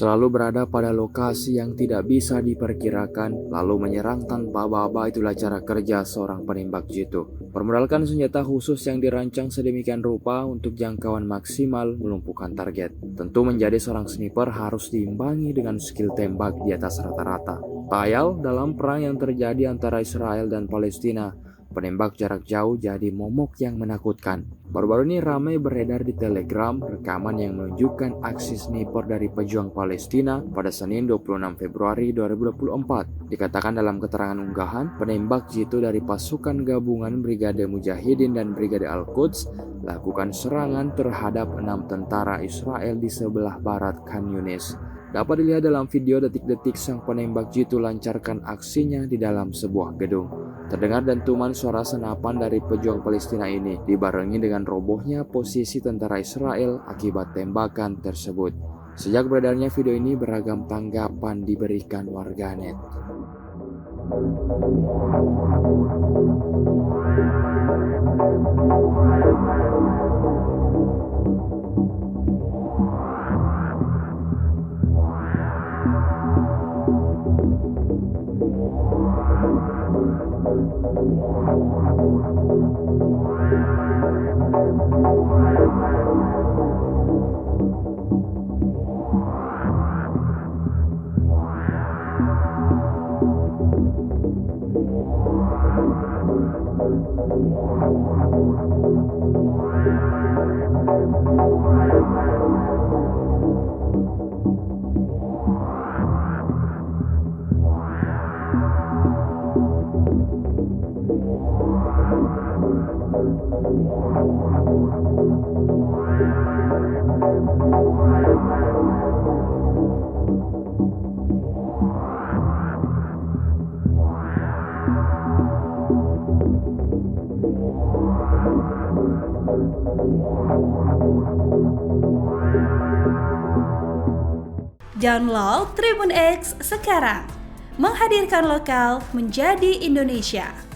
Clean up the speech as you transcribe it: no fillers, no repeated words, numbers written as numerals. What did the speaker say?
Selalu berada pada lokasi yang tidak bisa diperkirakan, lalu menyerang tanpa aba-aba itulah cara kerja seorang penembak jitu. Bermodalkan senjata khusus yang dirancang sedemikian rupa untuk jangkauan maksimal melumpuhkan target. Tentu menjadi seorang sniper harus diimbangi dengan skill tembak di atas rata-rata. Tak ayal dalam perang yang terjadi antara Israel dan Palestina, penembak jarak jauh jadi momok yang menakutkan. Baru-baru ini ramai beredar di Telegram rekaman yang menunjukkan aksi sniper dari pejuang Palestina pada Senin 26 Februari 2024. Dikatakan dalam keterangan unggahan, penembak jitu dari pasukan gabungan Brigade Mujahidin dan Brigade Al-Quds lakukan serangan terhadap 6 tentara Israel di sebelah barat Khan Yunis. Dapat dilihat dalam video detik-detik sang penembak jitu lancarkan aksinya di dalam sebuah gedung. Terdengar dentuman suara senapan dari pejuang Palestina ini, dibarengi dengan robohnya posisi tentara Israel akibat tembakan tersebut. Sejak beredarnya video ini, beragam tanggapan diberikan warganet. Download Tribun X sekarang, menghadirkan lokal menjadi Indonesia.